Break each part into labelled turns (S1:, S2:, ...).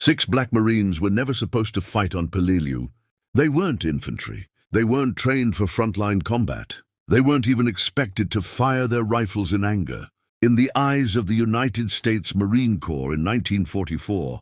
S1: 6 Black Marines were never supposed to fight on Peleliu. They weren't infantry. They weren't trained for frontline combat. They weren't even expected to fire their rifles in anger. In the eyes of the United States Marine Corps in 1944,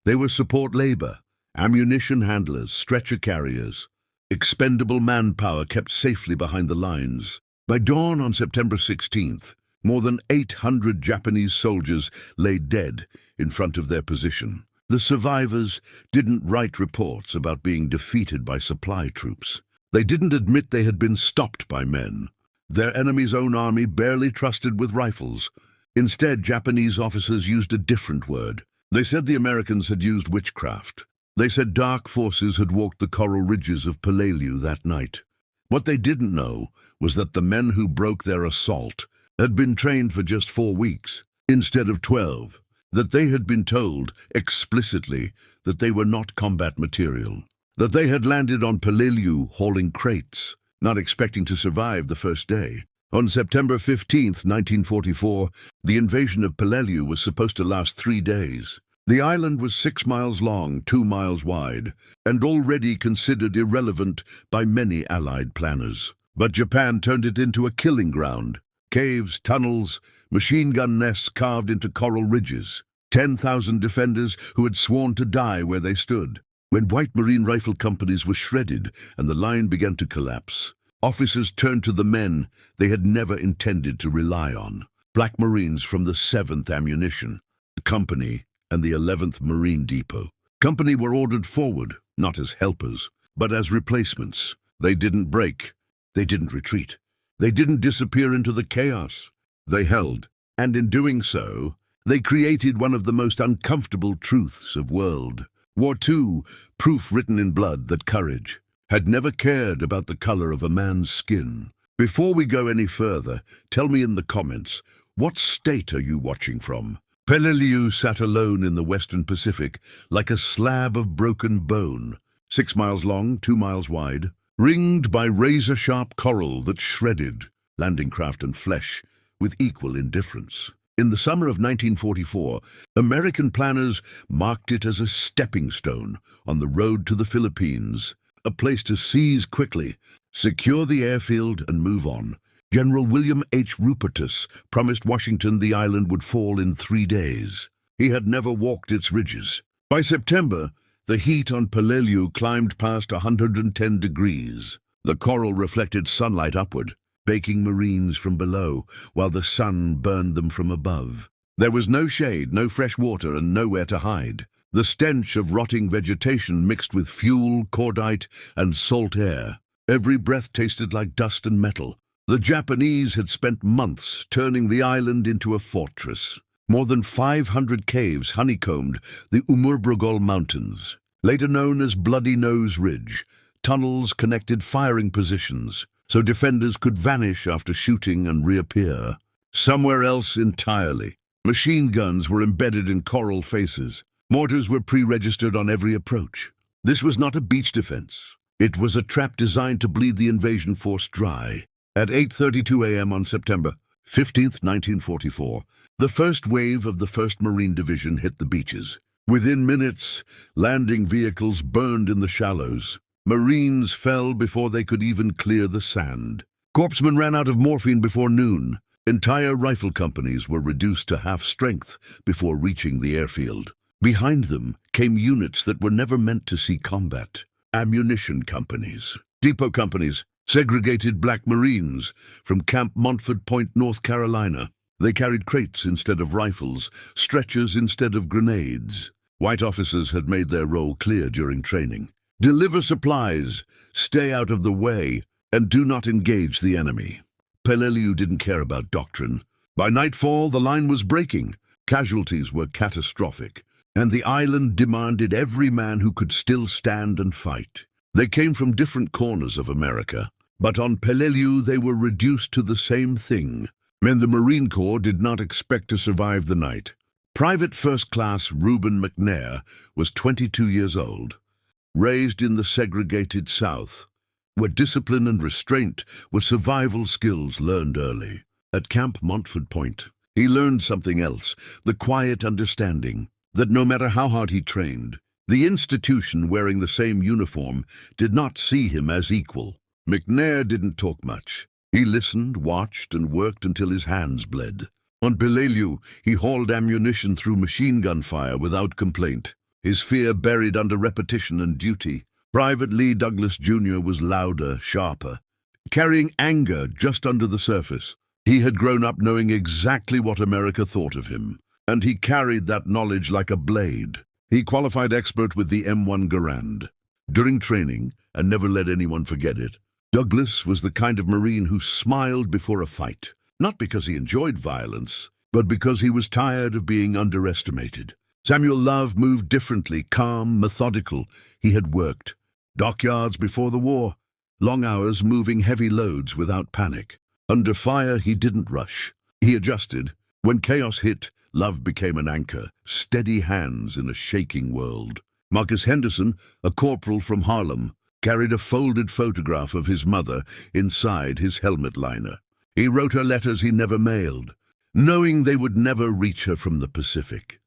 S1: they were support labor, ammunition handlers, stretcher carriers, expendable manpower kept safely behind the lines. By dawn on September 16th, more than 800 Japanese soldiers lay dead in front of their position. The survivors didn't write reports about being defeated by supply troops. They didn't admit they had been stopped by men. Their enemy's own army barely trusted with rifles. Instead, Japanese officers used a different word. They said the Americans had used witchcraft. They said dark forces had walked the coral ridges of Peleliu that night. What they didn't know was that the men who broke their assault had been trained for just 4 weeks, instead of 12. That they had been told, explicitly, that they were not combat material. That they had landed on Peleliu hauling crates, not expecting to survive the first day. On September 15th, 1944, the invasion of Peleliu was supposed to last 3 days. The island was 6 miles long, 2 miles wide, and already considered irrelevant by many Allied planners. But Japan turned it into a killing ground. Caves, tunnels, machine gun nests carved into coral ridges. 10,000 defenders who had sworn to die where they stood. When white Marine rifle companies were shredded and the line began to collapse, officers turned to the men they had never intended to rely on. Black Marines from the 7th Ammunition Company and the 11th Marine Depot. Company were ordered forward, not as helpers, but as replacements. They didn't break. They didn't retreat. They didn't disappear into the chaos. They held, and in doing so, they created one of the most uncomfortable truths of World War II, proof written in blood that courage had never cared about the color of a man's skin. Before we go any further, tell me in the comments, what state are you watching from? Peleliu sat alone in the Western Pacific, like a slab of broken bone, 6 miles long, 2 miles wide, ringed by razor-sharp coral that shredded landing craft and flesh with equal indifference. In the summer of 1944, American planners marked it as a stepping stone on the road to the Philippines, a place to seize quickly, secure the airfield, and move on. General William H. Rupertus promised Washington the island would fall in 3 days. He had never walked its ridges. By September, the heat on Peleliu climbed past 110 degrees. The coral reflected sunlight upward, baking Marines from below, while the sun burned them from above. There was no shade, no fresh water, and nowhere to hide. The stench of rotting vegetation mixed with fuel, cordite, and salt air. Every breath tasted like dust and metal. The Japanese had spent months turning the island into a fortress. More than 500 caves honeycombed the Umurbrogol Mountains, later known as Bloody Nose Ridge. Tunnels connected firing positions, so defenders could vanish after shooting and reappear somewhere else entirely. Machine guns were embedded in coral faces. Mortars were pre-registered on every approach. This was not a beach defense. It was a trap designed to bleed the invasion force dry. At 8:32 a.m. on September 15th, 1944, the first wave of the 1st Marine Division hit the beaches. Within minutes, landing vehicles burned in the shallows. Marines fell before they could even clear the sand. Corpsmen ran out of morphine before noon. Entire rifle companies were reduced to half strength before reaching the airfield. Behind them came units that were never meant to see combat. Ammunition companies, depot companies, segregated Black Marines from Camp Montford Point, North Carolina. They carried crates instead of rifles, stretchers instead of grenades. White officers had made their role clear during training. Deliver supplies, stay out of the way, and do not engage the enemy. Peleliu didn't care about doctrine. By nightfall, the line was breaking. Casualties were catastrophic, and the island demanded every man who could still stand and fight. They came from different corners of America, but on Peleliu they were reduced to the same thing. Men the Marine Corps did not expect to survive the night. Private First Class Reuben McNair was 22 years old. Raised in the segregated South, where discipline and restraint were survival skills learned early. At Camp Montford Point, he learned something else, the quiet understanding. that no matter how hard he trained, the institution wearing the same uniform did not see him as equal. McNair didn't talk much. He listened, watched, and worked until his hands bled. On Peleliu, he hauled ammunition through machine gun fire without complaint, his fear buried under repetition and duty. Private Lee Douglas Jr. was louder, sharper, carrying anger just under the surface. He had grown up knowing exactly what America thought of him, and he carried that knowledge like a blade. He qualified expert with the M1 Garand. During training, and never let anyone forget it, Douglas was the kind of Marine who smiled before a fight, not because he enjoyed violence, but because he was tired of being underestimated. Samuel Love moved differently, calm, methodical. He had worked dockyards before the war, long hours moving heavy loads without panic. Under fire, he didn't rush. He adjusted. When chaos hit, Love became an anchor, steady hands in a shaking world. Marcus Henderson, a corporal from Harlem, carried a folded photograph of his mother inside his helmet liner. He wrote her letters he never mailed, knowing they would never reach her from the Pacific.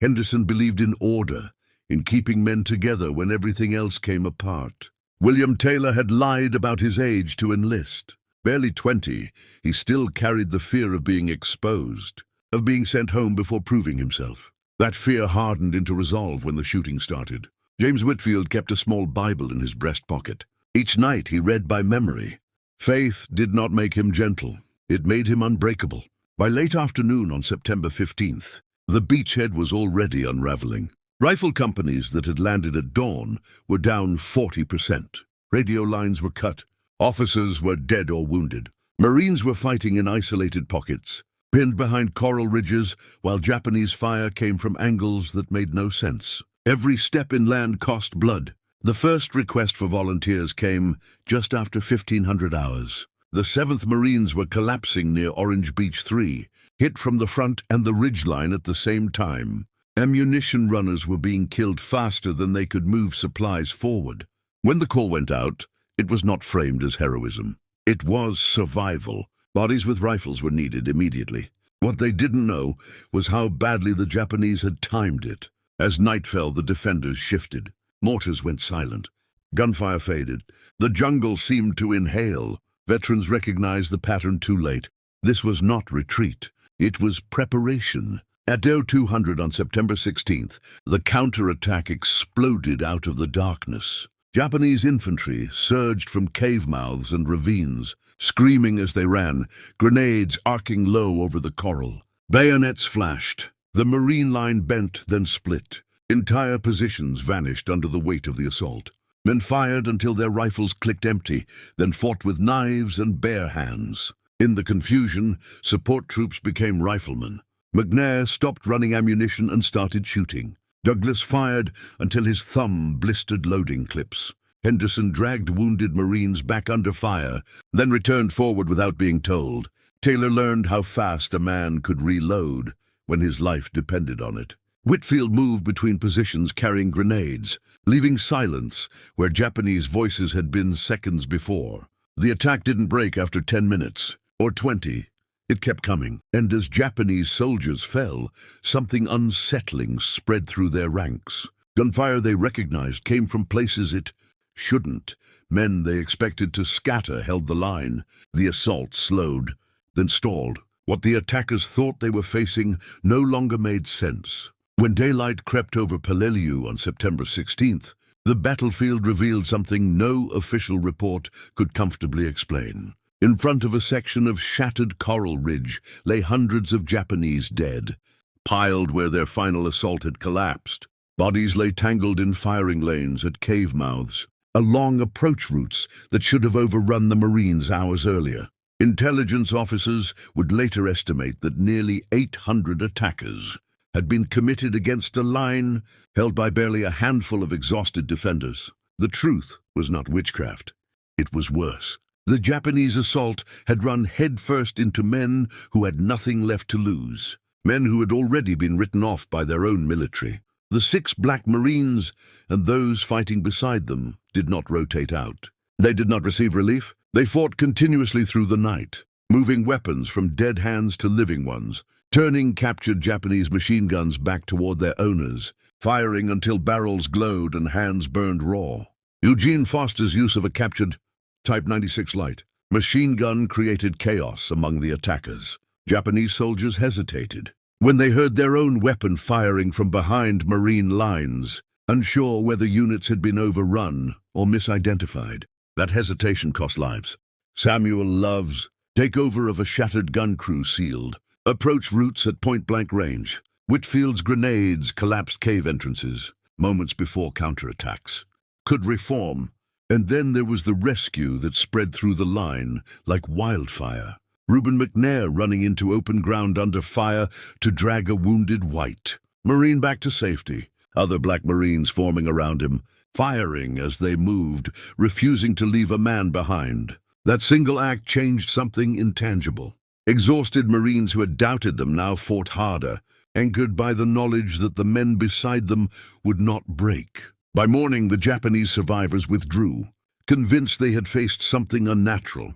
S1: Henderson believed in order, in keeping men together when everything else came apart. William Taylor had lied about his age to enlist. Barely 20, he still carried the fear of being exposed, of being sent home before proving himself. That fear hardened into resolve when the shooting started. James Whitfield kept a small Bible in his breast pocket. Each night he read by memory. Faith did not make him gentle. It made him unbreakable. By late afternoon on September 15th, the beachhead was already unraveling. Rifle companies that had landed at dawn were down 40%. Radio lines were cut. Officers were dead or wounded. Marines were fighting in isolated pockets, pinned behind coral ridges, while Japanese fire came from angles that made no sense. Every step inland cost blood. The first request for volunteers came just after 1500 hours. The 7th Marines were collapsing near Orange Beach 3, hit from the front and the ridgeline at the same time. Ammunition runners were being killed faster than they could move supplies forward. When the call went out, it was not framed as heroism. It was survival. Bodies with rifles were needed immediately. What they didn't know was how badly the Japanese had timed it. As night fell, the defenders shifted. Mortars went silent. Gunfire faded. The jungle seemed to inhale. Veterans recognized the pattern too late. This was not retreat. It was preparation. At 0200 on September 16th, the counterattack exploded out of the darkness. Japanese infantry surged from cave mouths and ravines, screaming as they ran, grenades arcing low over the coral. Bayonets flashed. The Marine line bent, then split. Entire positions vanished under the weight of the assault. Men fired until their rifles clicked empty, then fought with knives and bare hands. In the confusion, support troops became riflemen. McNair stopped running ammunition and started shooting. Douglas fired until his thumb blistered loading clips. Henderson dragged wounded Marines back under fire, then returned forward without being told. Taylor learned how fast a man could reload when his life depended on it. Whitfield moved between positions carrying grenades, leaving silence where Japanese voices had been seconds before. The attack didn't break after 10 minutes, or 20. It kept coming, and as Japanese soldiers fell, something unsettling spread through their ranks. Gunfire they recognized came from places it shouldn't. Men they expected to scatter held the line. The assault slowed, then stalled. What the attackers thought they were facing no longer made sense. When daylight crept over Peleliu on September 16th, the battlefield revealed something no official report could comfortably explain. In front of a section of shattered coral ridge lay hundreds of Japanese dead, piled where their final assault had collapsed. Bodies lay tangled in firing lanes at cave mouths, along approach routes that should have overrun the Marines hours earlier. Intelligence officers would later estimate that nearly 800 attackers had been committed against a line held by barely a handful of exhausted defenders. The truth was not witchcraft. It was worse. The Japanese assault had run headfirst into men who had nothing left to lose, men who had already been written off by their own military. The 6 Black Marines and those fighting beside them did not rotate out. They did not receive relief. They fought continuously through the night, moving weapons from dead hands to living ones, turning captured Japanese machine guns back toward their owners, firing until barrels glowed and hands burned raw. Eugene Foster's use of a captured Type 96 light machine gun created chaos among the attackers. Japanese soldiers hesitated when they heard their own weapon firing from behind Marine lines, unsure whether units had been overrun or misidentified. That hesitation cost lives. Samuel Love's takeover of a shattered gun crew sealed approach routes at point-blank range. Whitfield's grenades collapsed cave entrances moments before counterattacks. Could reform, and then there was the rescue that spread through the line like wildfire. Reuben McNair running into open ground under fire to drag a wounded white Marine back to safety. Other black Marines forming around him, firing as they moved, refusing to leave a man behind. That single act changed something intangible. Exhausted Marines who had doubted them now fought harder, anchored by the knowledge that the men beside them would not break. By morning, the Japanese survivors withdrew, convinced they had faced something unnatural.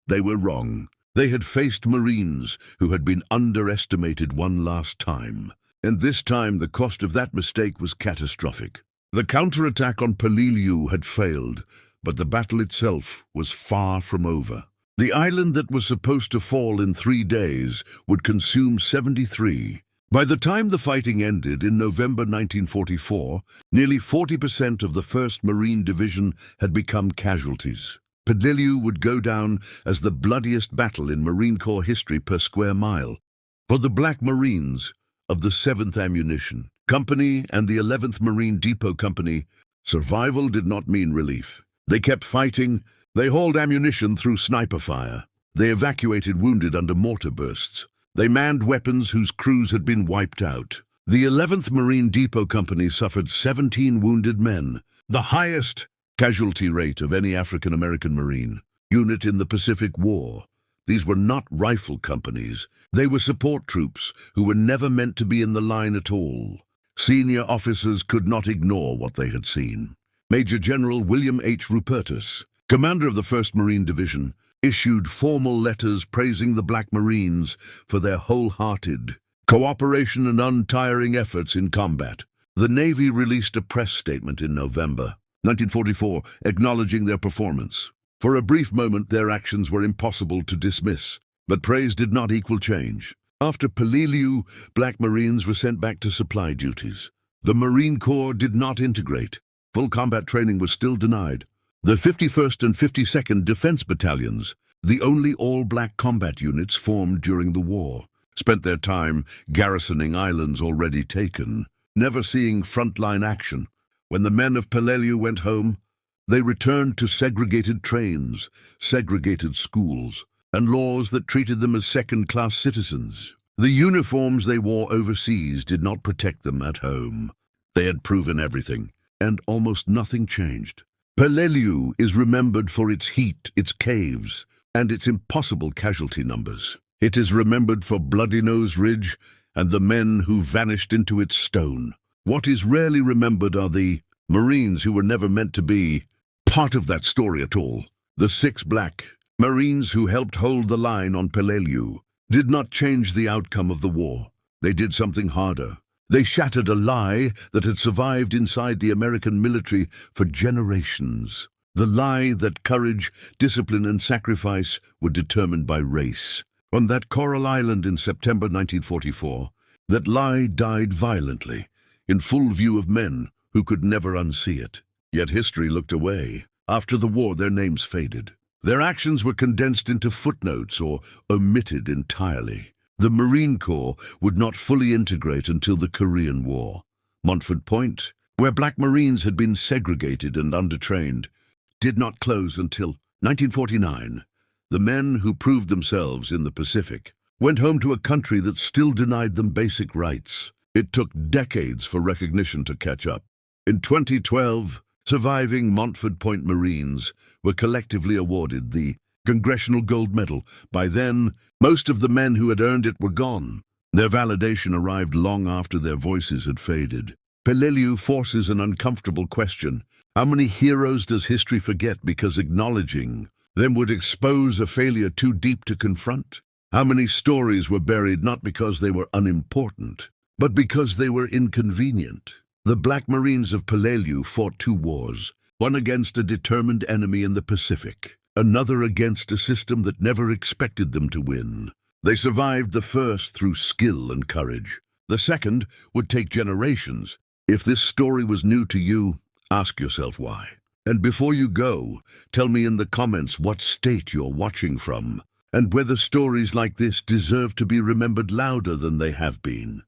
S1: They were wrong. They had faced Marines who had been underestimated one last time. And this time the cost of that mistake was catastrophic. The counterattack on Peleliu had failed, but the battle itself was far from over. The island that was supposed to fall in 3 days would consume 73. By the time the fighting ended in November 1944, nearly 40% of the 1st Marine Division had become casualties. Peleliu would go down as the bloodiest battle in Marine Corps history per square mile. For the Black Marines of the 7th Ammunition Company and the 11th Marine Depot Company, survival did not mean relief. They kept fighting. They hauled ammunition through sniper fire. They evacuated wounded under mortar bursts. They manned weapons whose crews had been wiped out. The 11th Marine Depot Company suffered 17 wounded men, the highest casualty rate of any African-American Marine unit in the Pacific War. These were not rifle companies. They were support troops who were never meant to be in the line at all. Senior officers could not ignore what they had seen. Major General William H. Rupertus, commander of the 1st Marine Division, issued formal letters praising the Black Marines for their wholehearted cooperation and untiring efforts in combat. The Navy released a press statement in November 1944 acknowledging their performance. For a brief moment, their actions were impossible to dismiss, but praise did not equal change. After Peleliu, Black Marines were sent back to supply duties. The Marine Corps did not integrate. Full combat training was still denied. The 51st and 52nd Defense Battalions, the only all-black combat units formed during the war, spent their time garrisoning islands already taken, never seeing frontline action. When the men of Peleliu went home, they returned to segregated trains, segregated schools, and laws that treated them as second-class citizens. The uniforms they wore overseas did not protect them at home. They had proven everything, and almost nothing changed. Peleliu is remembered for its heat, its caves, and its impossible casualty numbers. It is remembered for Bloody Nose Ridge and the men who vanished into its stone. What is rarely remembered are the Marines who were never meant to be part of that story at all. The 6 Black Marines who helped hold the line on Peleliu did not change the outcome of the war. They did something harder. They shattered a lie that had survived inside the American military for generations. The lie that courage, discipline, and sacrifice were determined by race. On that coral island in September 1944, that lie died violently, in full view of men who could never unsee it. Yet history looked away. After the war, their names faded. Their actions were condensed into footnotes or omitted entirely. The Marine Corps would not fully integrate until the Korean War. Montford Point, where Black Marines had been segregated and undertrained, did not close until 1949. The men who proved themselves in the Pacific went home to a country that still denied them basic rights. It took decades for recognition to catch up. In 2012, surviving Montford Point Marines were collectively awarded the Congressional Gold Medal. By then, most of the men who had earned it were gone. Their validation arrived long after their voices had faded. Peleliu forces an uncomfortable question. How many heroes does history forget because acknowledging them would expose a failure too deep to confront? How many stories were buried not because they were unimportant, but because they were inconvenient? The Black Marines of Peleliu fought 2 wars, one against a determined enemy in the Pacific, another against a system that never expected them to win. They survived the first through skill and courage. The second would take generations. If this story was new to you, ask yourself why. And before you go, tell me in the comments what state you're watching from, and whether stories like this deserve to be remembered louder than they have been.